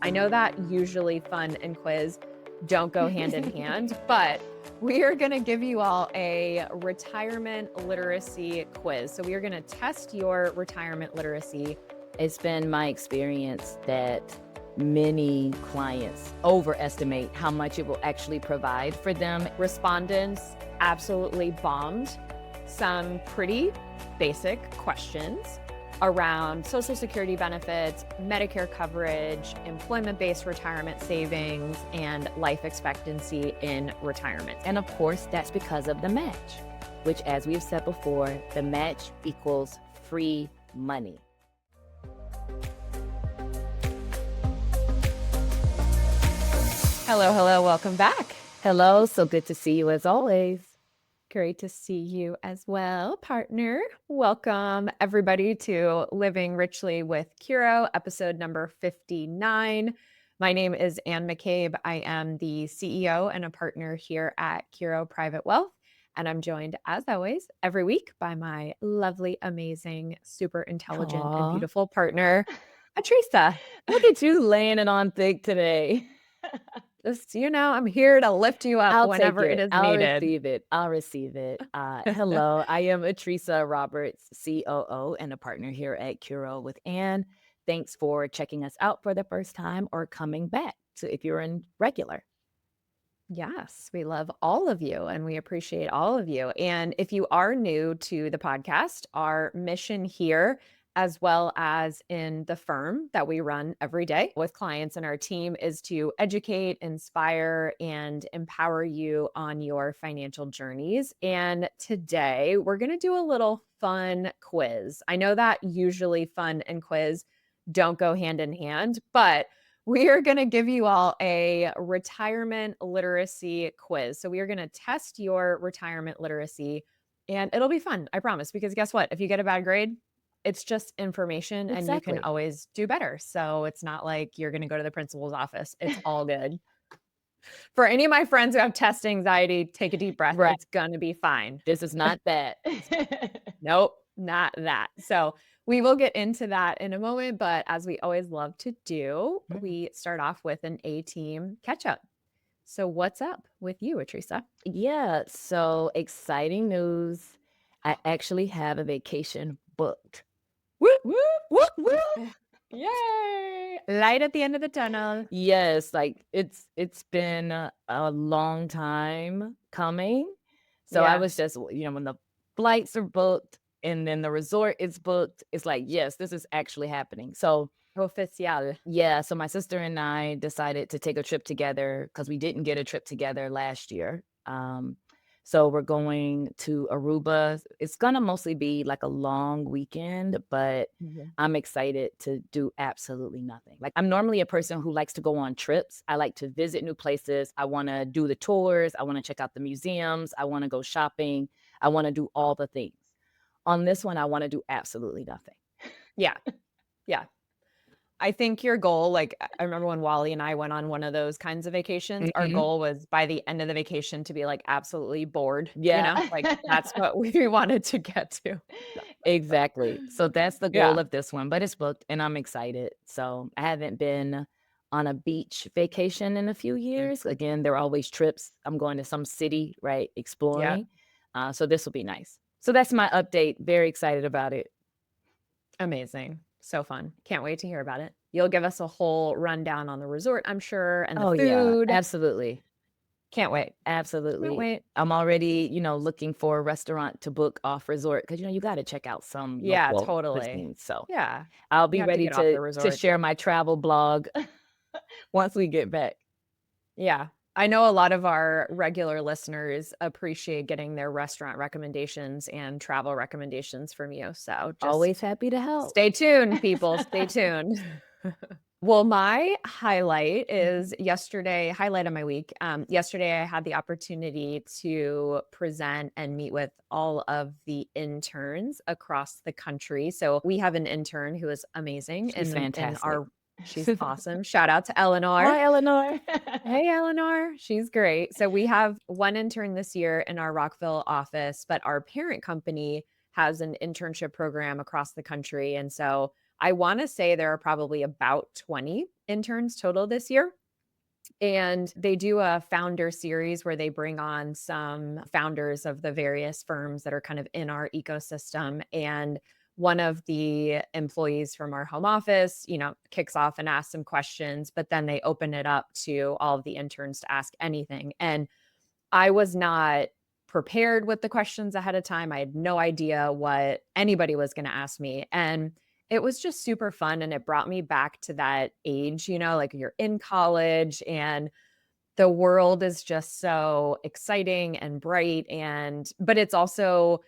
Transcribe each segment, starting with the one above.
I know that usually fun and quiz don't go hand in hand, but we are going to give you all a retirement literacy quiz. So we are going to test your retirement literacy. It's been my experience that many clients overestimate how much it will actually provide for them. Respondents absolutely bombed some pretty basic questions around Social Security benefits, Medicare coverage, employment-based retirement savings, and life expectancy in retirement. And of course, that's because of the match, which, as we've said before, the match equals free money. Hello, welcome back. Hello, so good to see you as always. Great to see you as well, partner. Welcome, everybody, to Living Richly with Curo, episode number 59. My name is Ann McCabe. I am the CEO and a partner here at Curo Private Wealth, and I'm joined, as always, every week by my lovely, amazing, super intelligent, and beautiful partner, Atricia. Look at you laying it on thick today. Just, I'm here to lift you up whenever it is needed. I'll receive it. Hello, I am Atricia Roberts, COO and a partner here at Curo with Ann. Thanks for checking us out for the first time or coming back if you're in regular. Yes, we love all of you and we appreciate all of you. And if you are new to the podcast, our mission here, as well as in the firm that we run every day with clients and our team, is to educate, inspire, and empower you on your financial journeys. And today we're going to do a little fun quiz. I know that usually fun and quiz don't go hand in hand, but we are going to give you all a retirement literacy quiz. So we are going to test your retirement literacy and it'll be fun, I promise, because guess what? If you get a bad grade, it's just information and you can always do better. So it's not like you're going to go to the principal's office. It's all good. For any of my friends who have test anxiety, take a deep breath. Right. It's going to be fine. This is not that. Nope, not that. So we will get into that in a moment. But as we always love to do, we start off with an A-team catch-up. So what's up with you, Atricia? Yeah, so exciting news. I actually have a vacation booked. Whoop, whoop, whoop, whoop. Yay! Light at the end of the tunnel. Yes, like it's been a long time coming. So I was just, when the flights are booked and then the resort is booked, it's like, yes, this is actually happening. So oficial. Yeah, so my sister and I decided to take a trip together because we didn't get a trip together last year. So we're going to Aruba. It's going to mostly be like a long weekend, but I'm excited to do absolutely nothing. Like, I'm normally a person who likes to go on trips. I like to visit new places. I want to do the tours. I want to check out the museums. I want to go shopping. I want to do all the things. On this one, I want to do absolutely nothing. Yeah. I think your goal, like, I remember when Wally and I went on one of those kinds of vacations, our goal was by the end of the vacation to be like absolutely bored. Yeah. Like that's what we wanted to get to. Exactly. So that's the goal of this one, but it's booked and I'm excited. So I haven't been on a beach vacation in a few years. Again, there are always trips. I'm going to some city, right? Exploring. So this will be nice. So that's my update. Very excited about it. Amazing. So fun. Can't wait to hear about it. You'll give us a whole rundown on the resort, I'm sure, and the food. Yeah, absolutely. Can't wait. Absolutely. Can't wait. I'm already, looking for a restaurant to book off resort because, you got to check out some local totally. cuisine. So yeah, I'll be ready to share my travel blog once we get back. Yeah. I know a lot of our regular listeners appreciate getting their restaurant recommendations and travel recommendations from you. So just always happy to help. Stay tuned, people. Stay tuned. Well, my highlight is highlight of my week. Yesterday, I had the opportunity to present and meet with all of the interns across the country. So we have an intern who is amazing. She's fantastic. She's awesome. Shout out to Eleanor. Hi, Eleanor. Hey, Eleanor. She's great. So we have one intern this year in our Rockville office, but our parent company has an internship program across the country. And so I want to say there are probably about 20 interns total this year. And they do a founder series where they bring on some founders of the various firms that are kind of in our ecosystem. And one of the employees from our home office, kicks off and asks some questions, but then they open it up to all of the interns to ask anything. And I was not prepared with the questions ahead of time. I had no idea what anybody was going to ask me. And it was just super fun. And it brought me back to that age, like you're in college and the world is just so exciting and bright. But it's also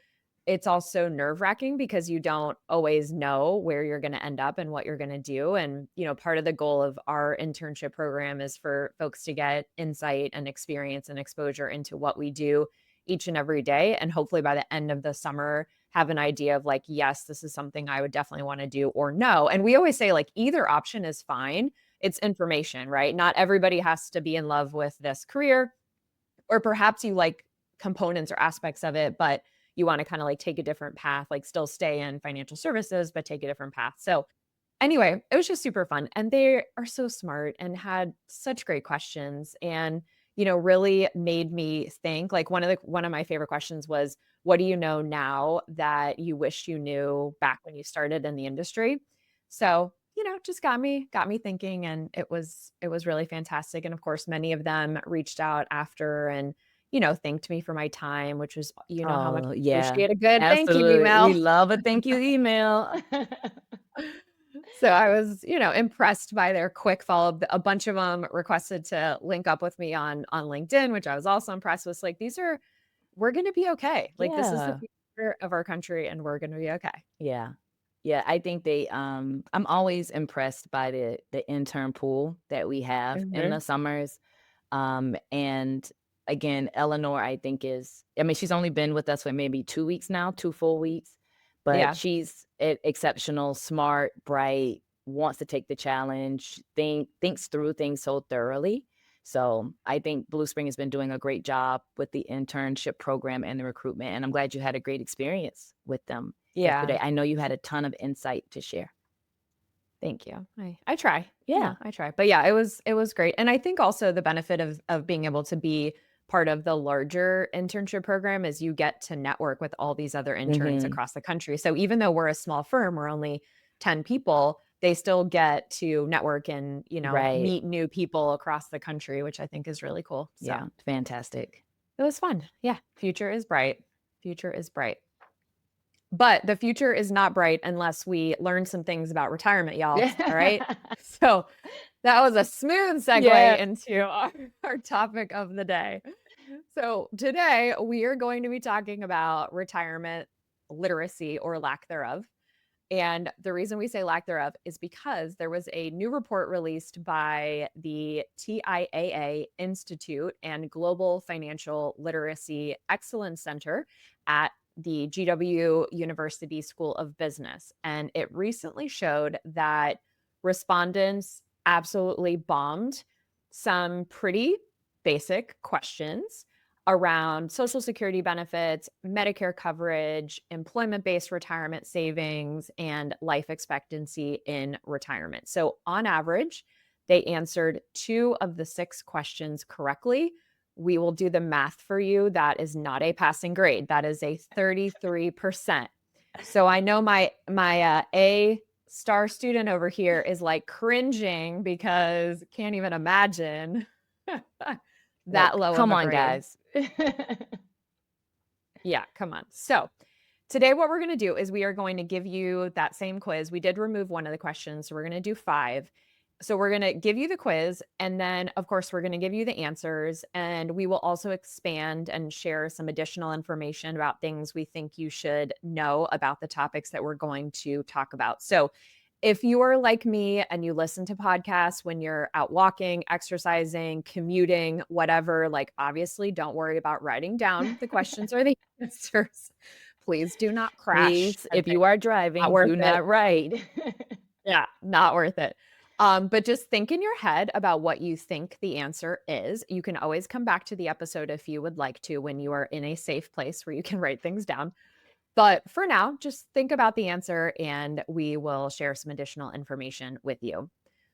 nerve-wracking because you don't always know where you're gonna end up and what you're gonna do, and, part of the goal of our internship program is for folks to get insight and experience and exposure into what we do each and every day, and hopefully by the end of the summer, have an idea of like, "Yes, this is something I would definitely wanna do," or "No," and we always say, like, either option is fine. It's information, right? Not everybody has to be in love with this career, or perhaps you like components or aspects of it, but you wanna kinda, like, take a different path, like, still stay in financial services, but take a different path. So, anyway, it was just super fun, and they are so smart and had such great questions and, really made me think. Like, one of my favorite questions was, "What do you know now that you wish you knew back when you started in the industry?" So, just got me thinking, and it was really fantastic, and of course, many of them reached out after and, thanked me for my time, which was how much Oh, I yeah. appreciate a good thank you Absolutely. We email. love a thank you email. So I was, impressed by their quick follow-up. A bunch of them requested to link up with me on LinkedIn, which I was also impressed with. Like, we're gonna be okay. Like, this is the Yeah. future of our country, and we're gonna be okay. Yeah. Yeah, I think I'm always impressed by the intern pool that we have in the Mhm. summers. And again, Eleanor, I think I mean, she's only been with us for maybe 2 weeks now, 2 full weeks, but Yeah. she's exceptional, smart, bright, wants to take the challenge, thinks through things so thoroughly. So I think Blue Spring has been doing a great job with the internship program and the recruitment, and I'm glad you had a great experience with them Yeah. yesterday. I know you had a ton of insight to share. Thank you. I try. Yeah. I try. But yeah, it was great. And I think also the benefit of being able to be part of the larger internship program is you get to network with all these other interns Mhm. across the country. So even though we're a small firm, we're only 10 people, they still get to network and, Right. meet new people across the country, which I think is really cool. So Yeah, fantastic. it was fun. Yeah. Future is bright. Future is bright. But the future is not bright unless we learn some things about retirement, y'all. All right. So that was a smooth Yeah. segue into our topic of the day. So today we are going to be talking about retirement literacy or lack thereof. And the reason we say lack thereof is because there was a new report released by the TIAA Institute and Global Financial Literacy Excellence Center at the GW University School of Business. And it recently showed that respondents absolutely bombed some pretty basic questions around Social Security benefits, Medicare coverage, employment based retirement savings, and life expectancy in retirement. So, on average, they answered two of the six questions correctly. We will do the math for you. That is not a passing grade. That is a 33%. So I know my A star student over here is like cringing because can't even imagine that Like, low of come a on, grade. guys. Yeah, come on. So, today what we're going to do is we are going to give you that same quiz. We did remove one of the questions, so we're going to do 5. So, we're going to give you the quiz and then of course we're going to give you the answers, and we will also expand and share some additional information about things we think you should know about the topics that we're going to talk about. So, if you are like me and you listen to podcasts when you're out walking, exercising, commuting, whatever, like obviously don't worry about writing down the questions or the answers. Please do not crash. Please, if Okay. you are Not driving, worth do it. not write. Yeah, not worth it. But just think in your head about what you think the answer is. You can always come back to the episode if you would like to when you are in a safe place where you can write things down. But for now, just think about the answer and we will share some additional information with you.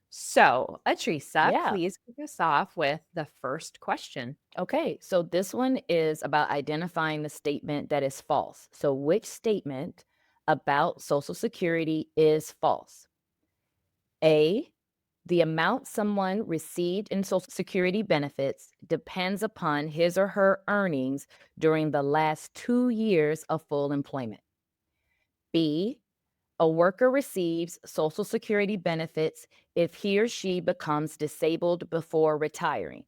So, Atrisa, Yeah. please kick us off with the first question. Okay. So this one is about identifying the statement that is false. So, which statement about Social Security is false? A, the amount someone received in Social Security benefits depends upon his or her earnings during the last 2 years of full employment. B, a worker receives Social Security benefits if he or she becomes disabled before retiring.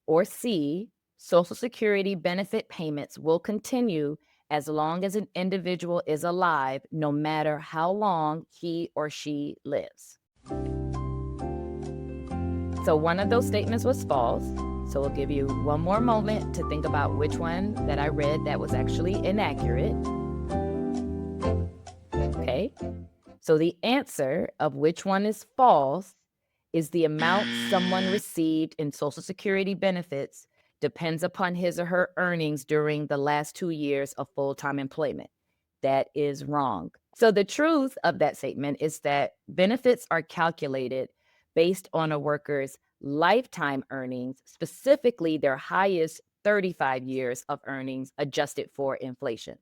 Or C, Social Security benefit payments will continue as long as an individual is alive, no matter how long he or she lives. So one of those statements was false. So we'll give you one more moment to think about which one that I read that was actually inaccurate. Okay. So the answer of which one is false is the amount someone received in Social Security benefits depends upon his or her earnings during the last 2 years of full time employment. That is wrong. So the truth of that statement is that benefits are calculated based on a worker's lifetime earnings, specifically their highest 35 years of earnings adjusted for inflation.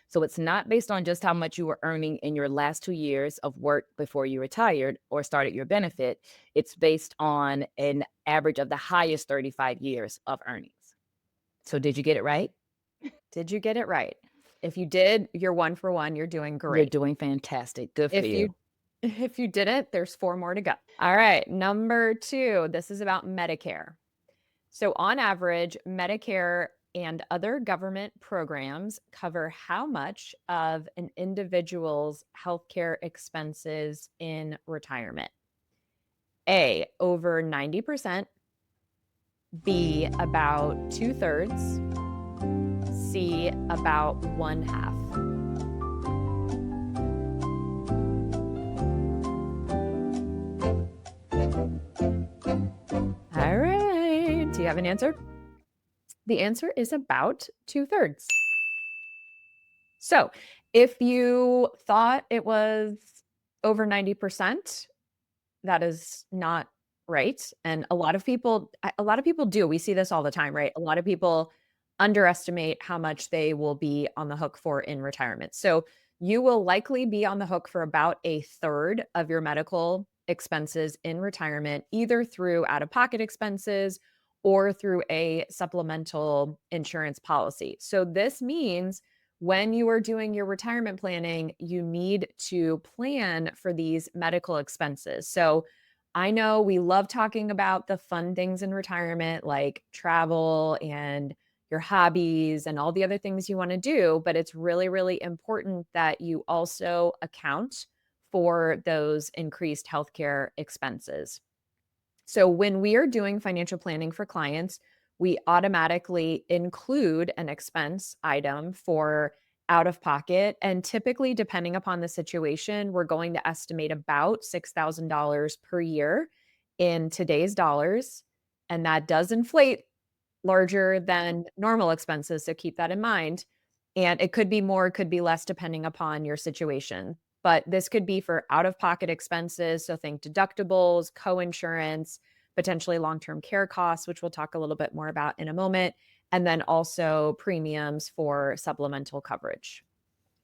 So it's not based on just how much you were earning in your last 2 years of work before you retired or started your benefit. It's based on an average of the highest 35 years of earnings. So did you get it right? Did you get it right? If you did, you're 1 for 1, you're doing You're great. doing fantastic. Good for If you you. if you didn't, there's 4 more to go. All right, number 2, this is about Medicare. So on average, Medicare and other government programs cover how much of an individual's healthcare expenses in retirement? A, over 90%, B, about two-thirds, C, about one half. All right. Do you have an answer? The answer is about two-thirds. So if you thought it was over 90%, that is not right, and a lot of people do, we see this all the time, right? A lot of people underestimate how much they will be on the hook for in retirement. So, you will likely be on the hook for about a third of your medical expenses in retirement, either through out-of-pocket expenses or through a supplemental insurance policy. So, this means when you are doing your retirement planning, you need to plan for these medical expenses. So, I know we love talking about the fun things in retirement, like travel and your hobbies and all the other things you want to do, but it's really, really important that you also account for those increased healthcare expenses. So when we are doing financial planning for clients, we automatically include an expense item for out of pocket. And typically, depending upon the situation, we're going to estimate about $6,000 per year in today's dollars. And that does inflate larger than normal expenses, so keep that in mind. And it could be more, it could be less depending upon your situation. But this could be for out-of-pocket expenses, so think deductibles, co-insurance, potentially long-term care costs, which we'll talk a little bit more about in a moment, and then also premiums for supplemental coverage.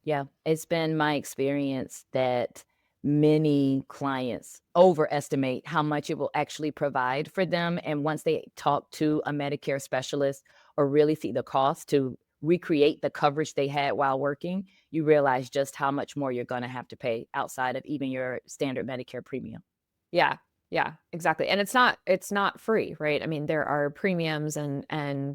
Yeah, it's been my experience that many clients overestimate how much it will actually provide for them. And once they talk to a Medicare specialist or really see the cost to recreate the coverage they had while working, you realize just how much more you're going to have to pay outside of even your standard Medicare premium. Yeah. Yeah, exactly. And it's not free, right? I mean, there are premiums and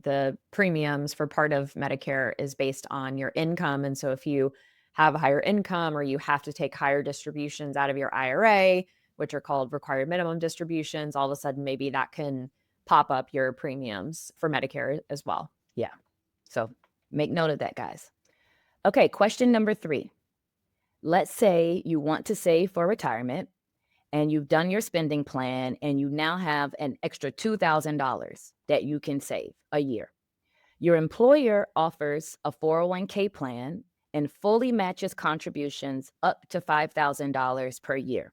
the premiums for part of Medicare is based on your income. And so if you have a higher income or you have to take higher distributions out of your IRA, which are called required minimum distributions, all of a sudden maybe that can pop up your premiums for Medicare as well. Yeah. So make note of that, guys. Okay, question number 3. Let's say you want to save for retirement and you've done your spending plan and you now have an extra $2,000 that you can save a year. Your employer offers a 401k plan and fully matches contributions up to $5,000 per year.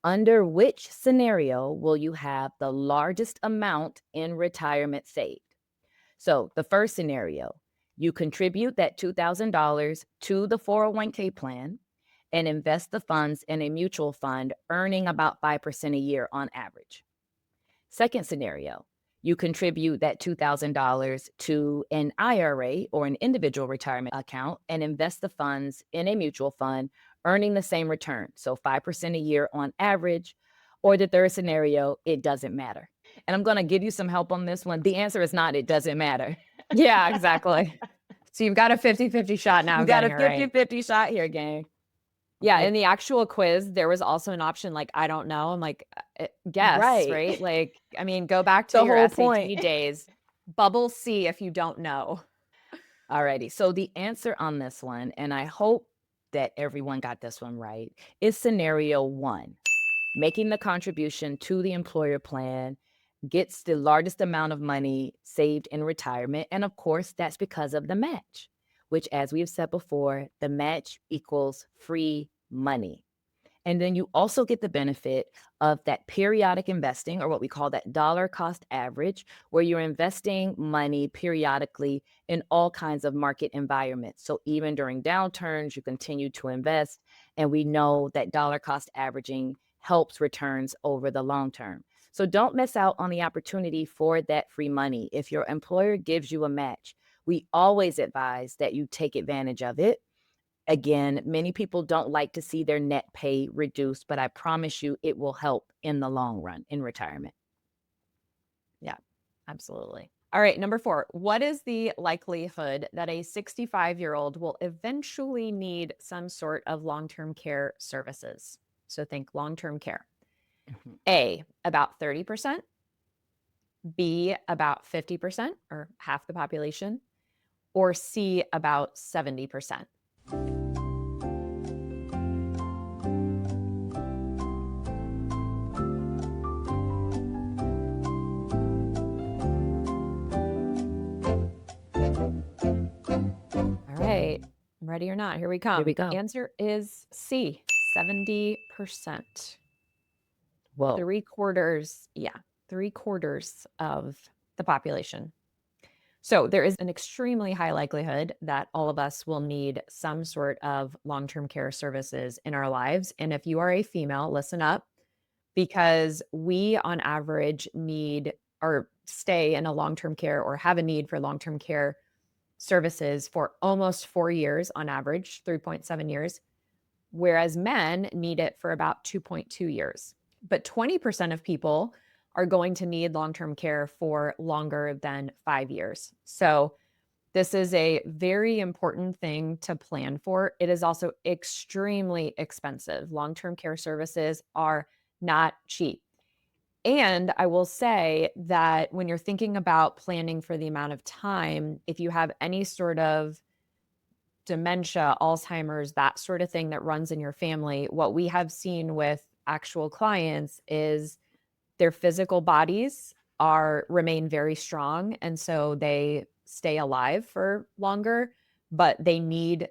Under which scenario will you have the largest amount in retirement saved? So, the first scenario, you contribute that $2,000 to the 401k plan and invest the funds in a mutual fund, earning about 5% a year on average. Second scenario, you contribute that $2,000 to an IRA or an individual retirement account and invest the funds in a mutual fund, earning the same return. So 5% a year on average. Or the third scenario, it doesn't matter. And I'm going to give you some help on this one. The answer is not, it doesn't matter. Yeah, exactly. So you've got a 50-50 shot now You of got getting a it right. 50-50 shot here, gang. Yeah, Like, in the actual quiz, there was also an option like, "I don't know." I'm like, guess," right. right? Like, I mean, go back to The your whole point. SAT days. Bubble C if you don't know. Alrighty. So the answer on this one, and I hope that everyone got this one right, is scenario one. Making the contribution to the employer plan gets the largest amount of money saved in retirement. And of course, that's because of the match, which, as we've said before, the match equals free money. And then you also get the benefit of that periodic investing, or what we call that dollar cost average, where you're investing money periodically in all kinds of market environments. So even during downturns, you continue to invest. And we know that dollar cost averaging helps returns over the long term. So don't miss out on the opportunity for that free money. If your employer gives you a match, we always advise that you take advantage of it. Again, many people don't like to see their net pay reduced, but I promise you it will help in the long run in retirement. Yeah, absolutely. All right, number 4. What is the likelihood that a 65-year-old will eventually need some sort of long-term care services? So think long-term care. Mhm. A, about 30%, B, about 50% or half the population, or C, about 70%. All right, ready or not, here we Here we come. go. Answer is C, 70%. Whoa. Three quarters, yeah, three quarters of the population. So there is an extremely high likelihood that all of us will need some sort of long-term care services in our lives. And if you are a female, listen up, because we on average need or stay in a long-term care or have a need for long-term care services for almost 4 years on average, 3.7 years, whereas men need it for about 2.2 years. But 20% of people are going to need long term care for longer than 5 years. So, this is a very important thing to plan for. It is also extremely expensive. Long term care services are not cheap. And I will say that when you're thinking about planning for the amount of time, if you have any sort of dementia, Alzheimer's, that sort of thing that runs in your family, what we have seen with actual clients is their physical bodies are remain very strong and so they stay alive for longer, but they need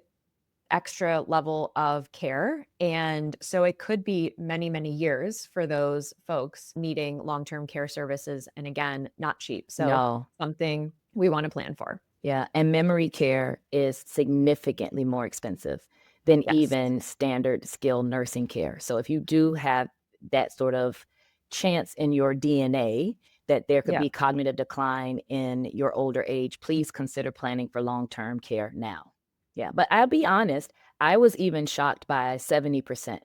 extra level of care. And so it could be many, many years for those folks needing long-term care services. And again, not cheap. So No. something we want to plan for. Yeah. And memory care is significantly more expensive than Yes. even standard skilled nursing care. So if you do have that sort of chance in your DNA that there could Yeah. be cognitive decline in your older age, please consider planning for long term care now. Yeah. But I'll be honest, I was even shocked by 70%.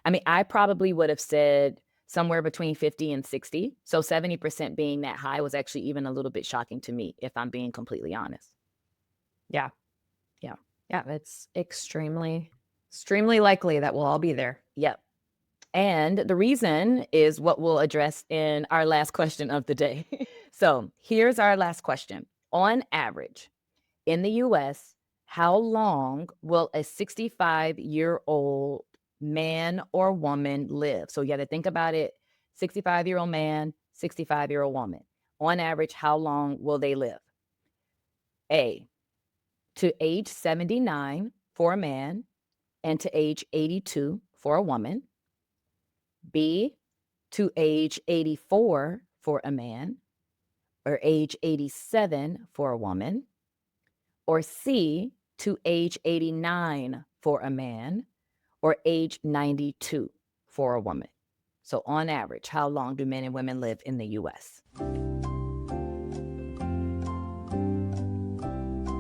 I mean, I probably would have said somewhere between 50 and 60. So 70% being that high was actually even a little bit shocking to me, if I'm being completely honest. Yeah. Yeah. Yeah. It's extremely, extremely likely that we'll all be there. Yep. And the reason is what we'll address in our last question of the day. So here's our last question. On average, in the US, how long will a 65-year-old man or woman live? So you got to think about it, 65-year-old man, 65-year-old woman. On average, how long will they live? A, to age 79, for a man and to age 82 for a woman. B, to age 84 for a man or age 87 for a woman. Or C, to age 89 for a man or age 92 for a woman. So, on average, how long do men and women live in the US?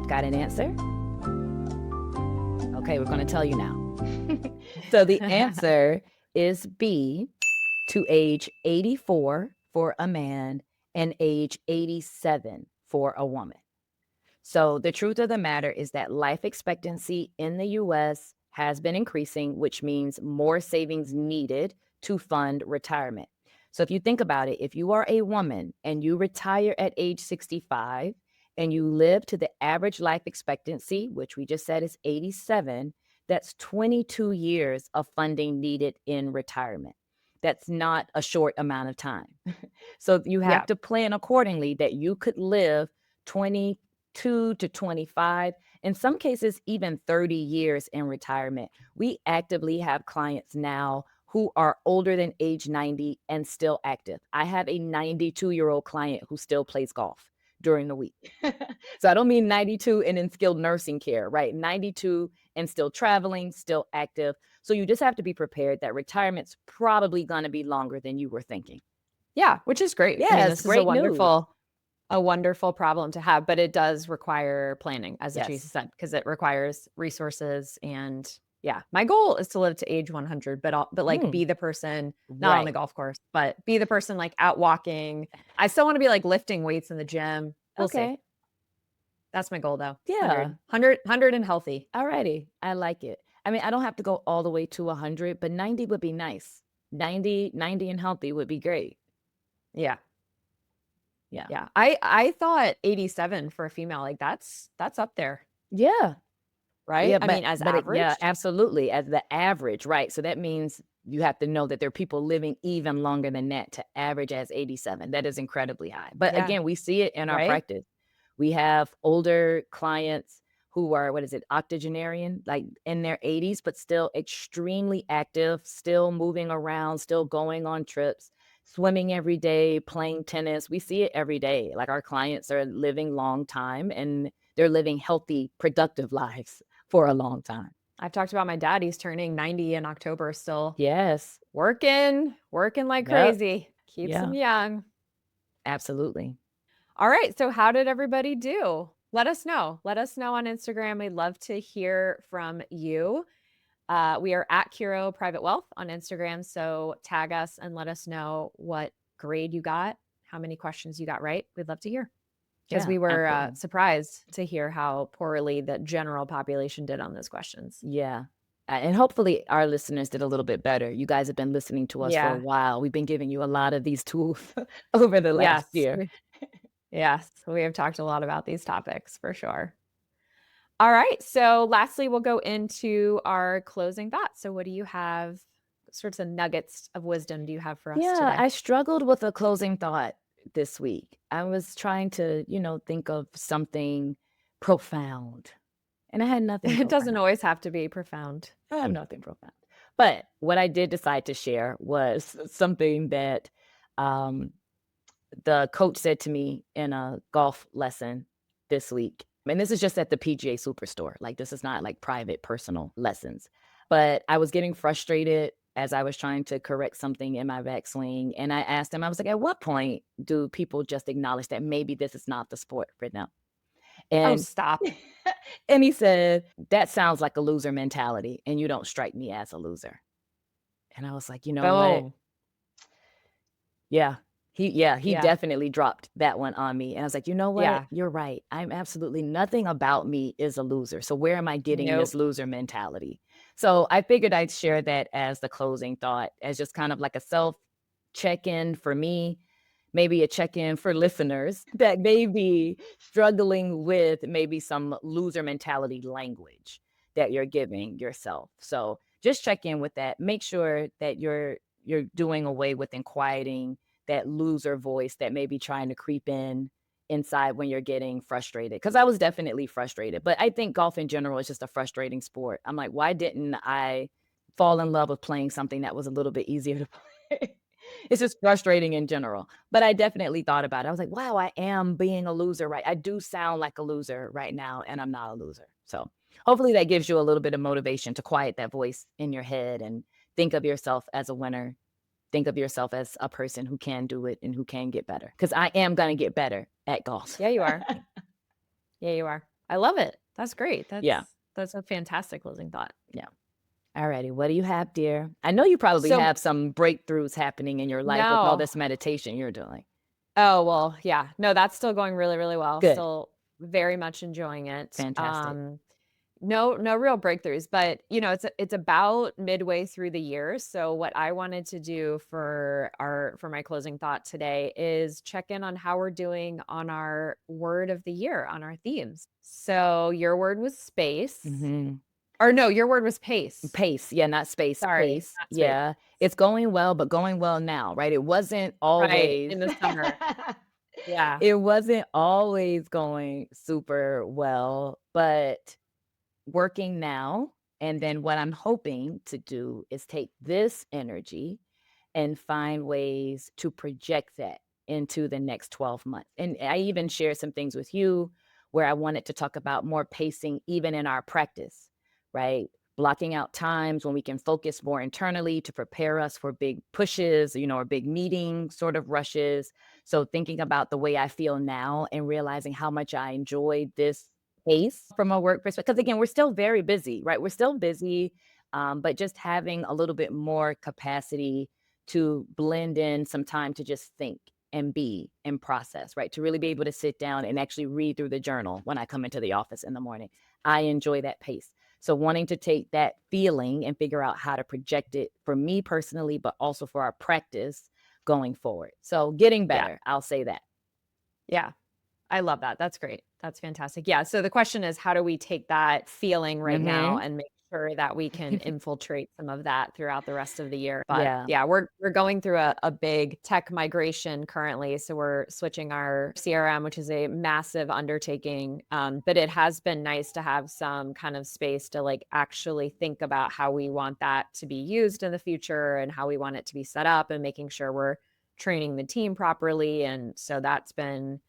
Got an answer? Okay, we're going to tell you now. So, the answer is B, to age 84 for a man and age 87 for a woman. So the truth of the matter is that life expectancy in the US has been increasing, which means more savings needed to fund retirement. So if you think about it, if you are a woman and you retire at age 65 and you live to the average life expectancy, which we just said is 87, that's 22 years of funding needed in retirement. That's not a short amount of time. So you have Yeah. to plan accordingly that you could live 22 to 25, in some cases, even 30 years in retirement. We actively have clients now who are older than age 90 and still active. I have a 92-year-old client who still plays golf during the week. So I don't mean 92 and in skilled nursing care, right? 92 and still traveling, still active. So you just have to be prepared that retirement's probably going to be longer than you were thinking. Yeah, which is great. I mean, Yes, this is a great news. wonderful problem to have, but it does require planning, as Atricia Yes. said, because it requires resources and yeah. My goal is to live to age 100, like Mm, be the person not on the right. golf course, but be the person like out walking. I still want to be like lifting weights in the gym. We'll see. Okay. That's my goal though. Yeah. 100 and healthy. Alrighty. I like it. I mean, I don't have to go all the way to 100, but 90 would be nice. 90 and healthy would be great. Yeah. Yeah. Yeah. I thought 87 for a female, like that's up there, Yeah. right? Yeah, I mean, as yeah, average, absolutely. As the average, right? So that means you have to know that there are people living even longer than that to average as 87. That is incredibly high. But yeah, again, we see it in our right? practice. We have older clients who are, what is it, octogenarian, like in their 80s, but still extremely active, still moving around, still going on trips, swimming every day, playing tennis. We see it every day. Like our clients are living long time and they're living healthy, productive lives for a long time. I've talked about my dad, he's turning 90 in October, still Yes. working like Yep. crazy. Keeps him Yeah, young. absolutely. All right, so how did everybody do? Let us know. Let us know on Instagram. We'd love to hear from you. We are at Curo Private Wealth on Instagram, so tag us and let us know what grade you got, how many questions you got right. We'd love to hear because Yeah, we were absolutely. surprised to hear how poorly the general population did on those questions. Yeah. And hopefully our listeners did a little bit better. You guys have been listening to us for a Yeah. while. We've been giving you a lot of these tools over the last Yes. year. Yes. We have talked a lot about these topics for sure. All right. So, lastly, we'll go into our closing thoughts. So, what do you have? Sorts of nuggets of wisdom do you have for us Yeah, today? I struggled with a closing thought this week. I was trying to, think of something profound, and I had nothing It doesn't profound. always have to be profound. I have nothing profound. But what I did decide to share was something that um, the coach said to me in a golf lesson this week. And this is just at the PGA Superstore. Like, this is not like private, personal lessons. But I was getting frustrated as I was trying to correct something in my backswing. And I asked him, I was like, at what point do people just acknowledge that maybe this is not the sport for them? Oh, And stop. and he said, that sounds like a loser mentality, and you don't strike me as a loser. And I was like, you know what? Boom. He Yeah. definitely dropped that one on me, and I was like, "You know what? Yeah. You're right. I'm absolutely nothing about me is a loser, so where am I getting this Nope. loser mentality?" So, I figured I'd share that as the closing thought, as just kind of like a self check-in for me, maybe a check-in for listeners that may be struggling with maybe some loser mentality language that you're giving yourself. So, just check in with that. Make sure that you're doing away with and quieting that loser voice that may be trying to creep in inside when you're getting frustrated. Because I was definitely frustrated, but I think golf in general is just a frustrating sport. I'm like, why didn't I fall in love with playing something that was a little bit easier to play? It's just frustrating in general. But I definitely thought about it. I was like, wow, I am being a loser, right? I do sound like a loser right now, and I'm not a loser. So hopefully that gives you a little bit of motivation to quiet that voice in your head and think of yourself as a winner. Think of yourself as a person who can do it and who can get better. Because I am going to get better at golf. Yeah, you are. Yeah, you are. I love it. That's great. Yeah. That's a fantastic closing thought. Yeah. Alrighty. What do you have, dear? I know you probably So have some breakthroughs happening in your life with all no. this meditation you're doing. Oh, well, yeah. No, that's still going really, really well. Good. Still very much enjoying it. Fantastic. No real breakthroughs, but, it's about midway through the year, so what I wanted to do for my closing thought today is check in on how we're doing on our word of the year, on our themes. So, your word was space. Mhm. Or no, your word was pace. Pace, yeah, not space, Sorry, pace, not space. yeah. It's going well, but going well now, right? It wasn't Right, always in the summer. Yeah. it wasn't always going super well, but working now, and then what I'm hoping to do is take this energy and find ways to project that into the next 12 months. And I even shared some things with you where I wanted to talk about more pacing even in our practice, right? Blocking out times when we can focus more internally to prepare us for big pushes, or big meeting sort of rushes. So thinking about the way I feel now and realizing how much I enjoy this pace from a work perspective. Because again, we're still very busy, right? We're still busy, but just having a little bit more capacity to blend in some time to just think and be and process, right? To really be able to sit down and actually read through the journal when I come into the office in the morning. I enjoy that pace. So wanting to take that feeling and figure out how to project it for me personally, but also for our practice going forward. So getting Yeah, better, I'll say that. yeah. I love that. That's great. That's fantastic. Yeah, so the question is how do we take that feeling right now Mhm. and make sure that we can infiltrate some of that throughout the rest of the year? But Yeah. yeah, we're going through a big tech migration currently. So we're switching our CRM, which is a massive undertaking. But it has been nice to have some kind of space to like actually think about how we want that to be used in the future and how we want it to be set up and making sure we're training the team properly. And so that's been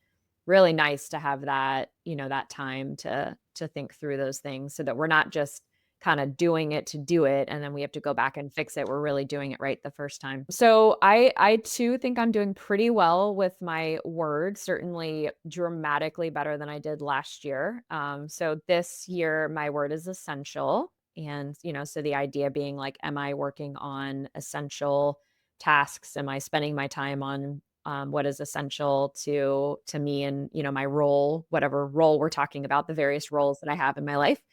really nice to have that, that time to think through those things so that we're not just kind of doing it to do it and then we have to go back and fix it. We're really doing it right the first time. So I too think I'm doing pretty well with my word, certainly dramatically better than I did last year. So this year my word is essential. And, so the idea being like, am I working on essential tasks? Am I spending my time on what is essential to me and my role, whatever role we're talking about, the various roles that I have in my life.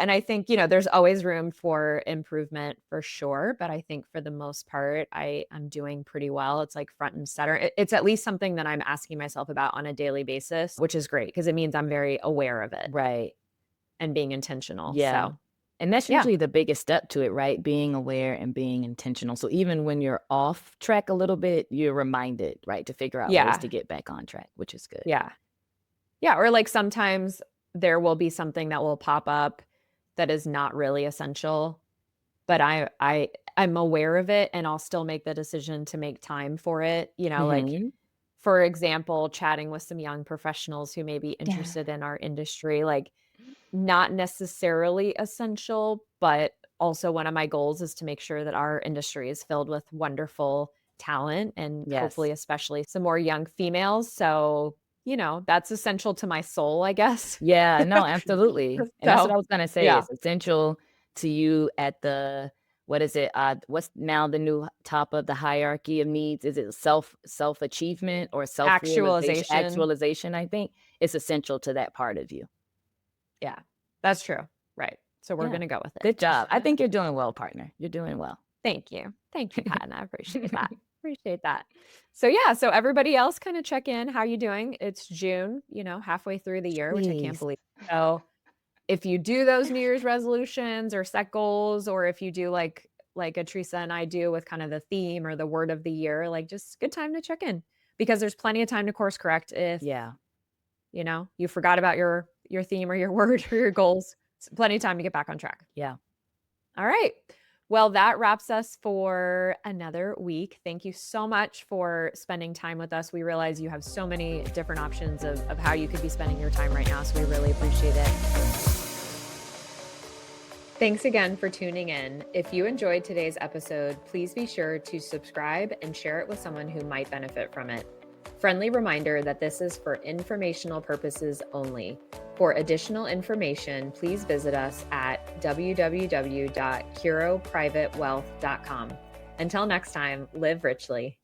And I think there's always room for improvement for sure, but I think for the most part I'm doing pretty well. It's like front and center. It's at least something that I'm asking myself about on a daily basis, which is great because it means I'm very aware of it Right. and being intentional. Yeah. So And that's yeah, usually the biggest step to it, right? Being aware and being intentional. So even when you're off track a little bit, you're reminded, right, to figure out ways yeah, to get back on track, which is good. yeah. Yeah, or like sometimes there will be something that will pop up that is not really essential, but I'm aware of it and I'll still make the decision to make time for it, like Mhm. for example, chatting with some young professionals who may be interested in our industry, like not necessarily essential, but also one of my goals is to make sure that our industry is filled with wonderful talent and Yes. hopefully especially some more young females. So, that's essential to my soul, I guess. Yeah, no, absolutely. And that's what So, I was gonna say. yeah, It's essential to you at the what is it? What's now the new top of the hierarchy of needs? Is it self-achievement or self-realization, actualization. actualization, I think? It's essential to that part of you. Yeah, that's true. Right. So we're Yeah. going to go with it. Good job. I think you're doing well, partner. You're doing well. Thank you. Thank you, Patton. I appreciate that. Appreciate that. So yeah, so everybody else kind of check in. How you doing? It's June, halfway through the year, which I can't Jeez. believe. So if you do those New Year's resolutions or set goals, or if you do like Atricia and I do with kind of the theme or the word of the year, like just good time to check in because there's plenty of time to course correct if Yeah. You forgot about your theme or your word or your goals. It's plenty of time to get back on track. Yeah. All right. Well, that wraps us for another week. Thank you so much for spending time with us. We realize you have so many different options of how you could be spending your time right now, so we really appreciate it. Thanks again for tuning in. If you enjoyed today's episode, please be sure to subscribe and share it with someone who might benefit from it. Friendly reminder that this is for informational purposes only. For additional information, please visit us at www.curoprivatewealth.com. Until next time, live richly.